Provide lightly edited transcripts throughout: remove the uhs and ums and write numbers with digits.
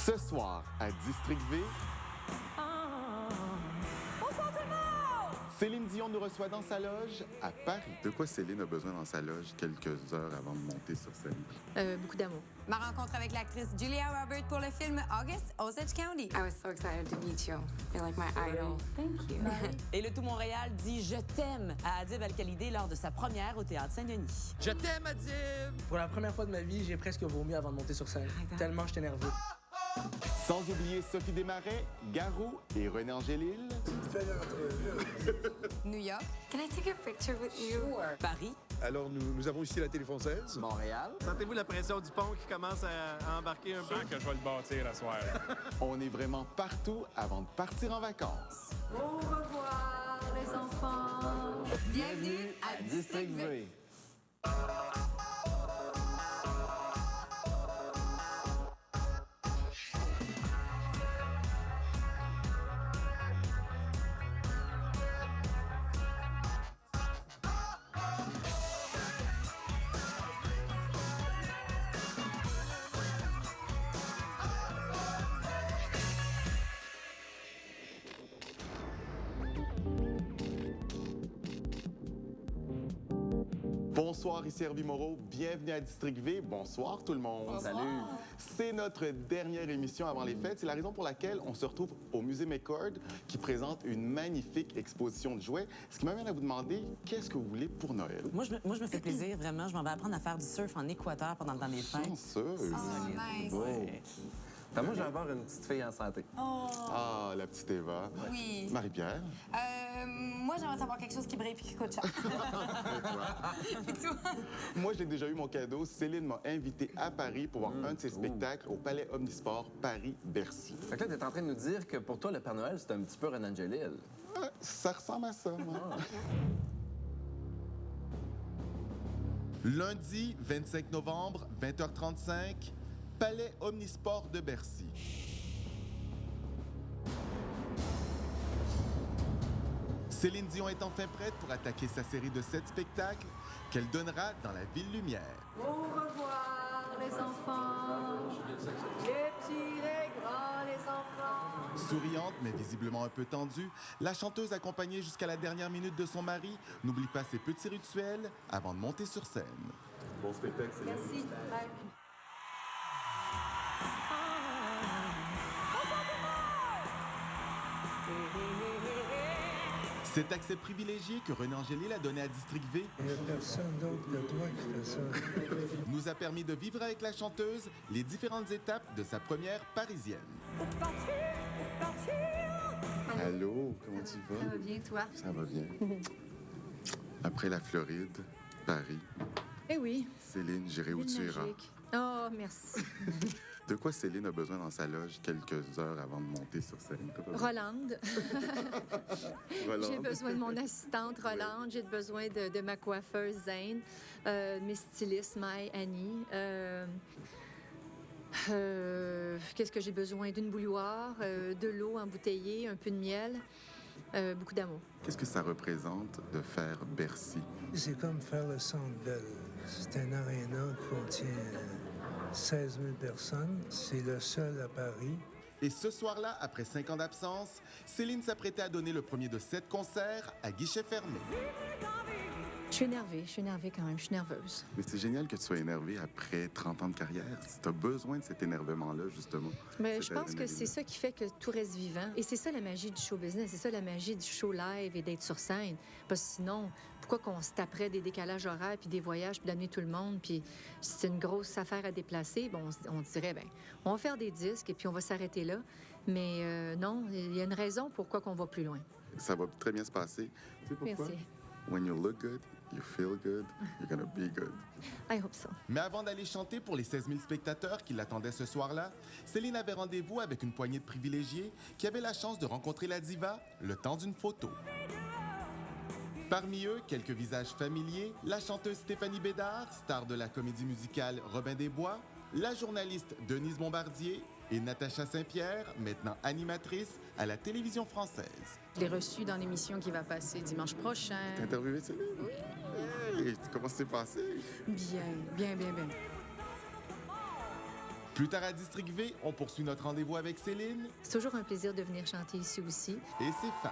Ce soir, à District V, Bonsoir tout le monde! Céline Dion nous reçoit dans sa loge à Paris. De quoi Céline a besoin dans sa loge quelques heures avant de monter sur scène? Beaucoup d'amour. Ma rencontre avec l'actrice Julia Roberts pour le film August, Osage County. I was so excited to meet you. You're like my idol. Thank you. Et le Tout Montréal dit « Je t'aime » à Adib Al-Khalidé lors de sa première au Théâtre Saint-Denis. Je t'aime, Adib! Pour la première fois de ma vie, j'ai presque vomi avant de monter sur scène. Tellement j'étais nerveux. Sans oublier Sophie Desmarais, Garou et René Angélil. New York. Can I take a picture with you? Paris, Alors, nous avons ici la télé française. Montréal. Sentez-vous la pression du pont qui commence à embarquer un peu? Je sens que je vais le bâtir à soir. On est vraiment partout avant de partir en vacances. Au revoir, les enfants. Bienvenue à District V. Bonsoir, ici Herbie Moreau. Bienvenue à District V. Bonsoir tout le monde. Salut. C'est notre dernière émission avant les fêtes. C'est la raison pour laquelle on se retrouve au Musée McCord qui présente une magnifique exposition de jouets. Ce qui m'amène à vous demander, qu'est-ce que vous voulez pour Noël? moi je me fais plaisir, vraiment. Je m'en vais apprendre à faire du surf en Équateur pendant le temps des fêtes. Chanceuse. Oh, nice. Ouais. Moi, je vais avoir une petite fille en santé. Ah, la petite Eva. Oui. Marie-Pierre. Moi, j'aimerais savoir quelque chose qui brille et qui coûte cher. Puis toi? Moi, j'ai déjà eu mon cadeau. Céline m'a invité à Paris pour voir un de ses spectacles au Palais Omnisport Paris-Bercy. Fait que là, t'es en train de nous dire que pour toi, le Père Noël, c'est un petit peu René Angélil. Ça ressemble à ça, moi. Lundi 25 novembre, 20h35, Palais Omnisport de Bercy. Céline Dion est enfin prête pour attaquer sa série de 7 spectacles qu'elle donnera dans la Ville Lumière. Au revoir, les enfants. Les petits, les grands, les enfants. Souriante, mais visiblement un peu tendue, la chanteuse accompagnée jusqu'à la dernière minute de son mari n'oublie pas ses petits rituels avant de monter sur scène. Bon spectacle, Céline. Merci. Bye. Cet accès privilégié que René Angélil a donné à District V Il n'y a personne d'autre que toi qui fait ça. nous a permis de vivre avec la chanteuse les différentes étapes de sa première parisienne. Allô, comment tu vas? Ça va bien, toi? Ça va bien. Après la Floride, Paris, Eh oui. Céline, j'irai où tu iras. Magique. Oh, merci. De quoi Céline a besoin dans sa loge quelques heures avant de monter sur scène? Rolande. Rolande. J'ai besoin de mon assistante Rolande. J'ai besoin de ma coiffeuse Zane, mes stylistes Mai, Annie. Qu'est-ce que j'ai besoin? D'une bouilloire, de l'eau embouteillée, un peu de miel, beaucoup d'amour. Qu'est-ce que ça représente de faire Bercy? C'est comme faire le Centre Bell. C'est un aréna qui contient 16 000 personnes. C'est le seul à Paris. Et ce soir-là, après 5 ans d'absence, Céline s'apprêtait à donner le premier de 7 concerts à guichet fermé. Je suis énervée quand même, je suis nerveuse. Mais c'est génial que tu sois énervé après 30 ans de carrière. Tu as besoin de cet énervement-là, justement. Mais Cette je pense que c'est adrénaline-là. ça qui fait que tout reste vivant. Et c'est ça la magie du show business, c'est ça la magie du show live et d'être sur scène. Parce que sinon, pourquoi qu'on se taperait des décalages horaires, puis des voyages, puis d'amener tout le monde, puis c'est une grosse affaire à déplacer, bon, on dirait, ben, on va faire des disques et puis on va s'arrêter là. Mais non, il y a une raison pourquoi qu'on va plus loin. Ça va très bien se passer. Tu sais pourquoi? Merci. When you look good, you feel good, you're gonna be good. I hope so. Mais avant d'aller chanter pour les 16 000 spectateurs qui l'attendaient ce soir-là, Céline avait rendez-vous avec une poignée de privilégiés qui avaient la chance de rencontrer la diva le temps d'une photo. Parmi eux, quelques visages familiers, la chanteuse Stéphanie Bédard, star de la comédie musicale Robin des Bois, la journaliste Denise Bombardier et Natacha Saint-Pierre, maintenant animatrice à la télévision française. Je l'ai reçu dans l'émission qui va passer dimanche prochain. T'as interviewé Céline? Oui. Hey, comment ça s'est passé? Bien. Plus tard à District V, on poursuit notre rendez-vous avec Céline C'est toujours un plaisir de venir chanter ici aussi. et ses femmes.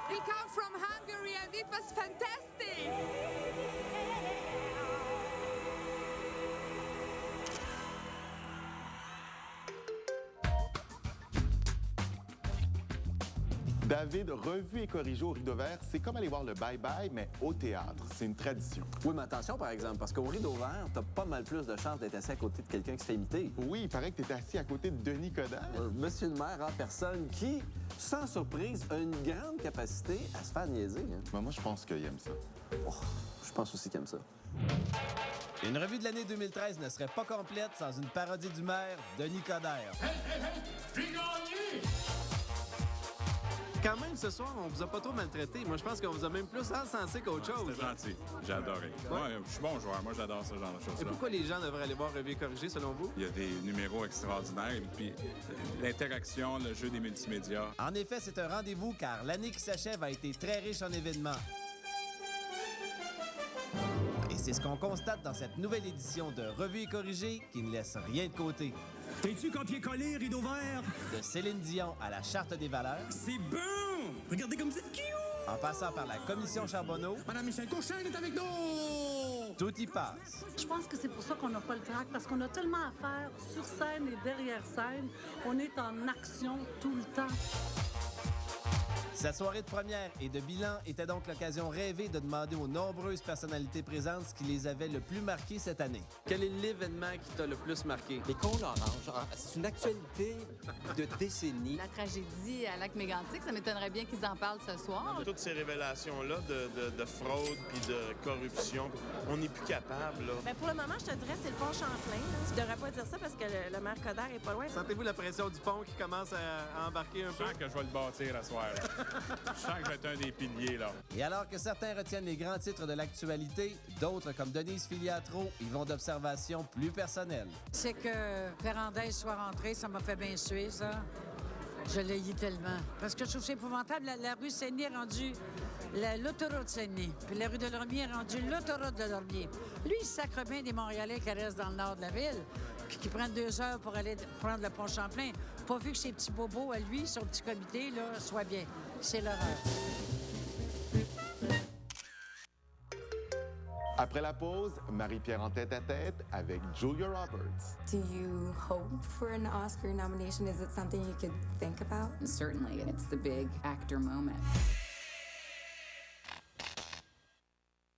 We come from Hungary and it was fantastic! David, revu et corrigé au Rideau Vert, c'est comme aller voir le bye-bye, mais au théâtre. C'est une tradition. Oui, mais attention, par exemple, parce qu'au Rideau Vert, t'as pas mal plus de chances d'être assis à côté de quelqu'un qui se fait imiter. Oui, il paraît que tu es assis à côté de Denis Coderre. Monsieur le maire en personne qui, sans surprise, a une grande capacité à se faire niaiser. Hein. Mais moi, je pense qu'il aime ça. Oh, je pense aussi qu'il aime ça. Une revue de l'année 2013 ne serait pas complète sans une parodie du maire, Denis Coderre. Quand même, ce soir, on vous a pas trop maltraité. Moi, je pense qu'on vous a même plus encensé qu'autre chose. C'était gentil. J'ai adoré. Ouais, je suis bon joueur. Moi, j'adore ce genre de Et choses-là. pourquoi les gens devraient aller voir Revue et corrigé, selon vous? Il y a des numéros extraordinaires. Et puis, l'interaction, le jeu des multimédias. En effet, c'est un rendez-vous car l'année qui s'achève a été très riche en événements. Et c'est ce qu'on constate dans cette nouvelle édition de Revue et corrigé qui ne laisse rien de côté. T'es-tu copié-collé, Rideau Vert? De Céline Dion à la Charte des valeurs, C'est bon! Regardez comme c'est cute! en passant par la Commission Charbonneau, Madame Michel Cochon est avec nous! tout y passe. Je pense que c'est pour ça qu'on n'a pas le trac, parce qu'on a tellement à faire sur scène et derrière scène. On est en action tout le temps. Cette soirée de première et de bilan était donc l'occasion rêvée de demander aux nombreuses personnalités présentes ce qui les avait le plus marquées cette année. Quel est l'événement qui t'a le plus marqué? Les cônes oranges, c'est une actualité de décennies. La tragédie à Lac-Mégantic, ça m'étonnerait bien qu'ils en parlent ce soir. Toutes ces révélations-là de fraude puis de corruption, on n'est plus capable. Là. Bien, pour le moment, je te dirais c'est le pont Champlain. Là. Tu devrais pas dire ça parce que le maire Coderre est pas loin. Sentez-vous la pression du pont qui commence à embarquer un peu? Je sens que je vais le bâtir à soir. Je sens que je vais être un des piliers, là. Et alors que certains retiennent les grands titres de l'actualité, d'autres, comme Denise Filiatro, y vont d'observations plus personnelles. C'est que Ferrandez soit rentré, ça m'a fait bien suer, ça. Je l'ai eu tellement. Parce que je trouve que c'est épouvantable. La rue Saint-Denis est rendue l'autoroute Saint-Denis. Puis la rue de Lormier est rendue l'autoroute de Lormier. Lui, il sacre bien des Montréalais qui restent dans le nord de la ville, puis qui prennent 2 heures pour aller prendre le pont Champlain. Pas vu que ces petits bobos, à lui, son petit comité, là, soient bien. C'est l'horreur. Après la pause, Marie-Pierre en tête-à-tête avec Julia Roberts. Do you hope for an Oscar nomination? Is it something you could think about? Certainly, and it's the big actor moment.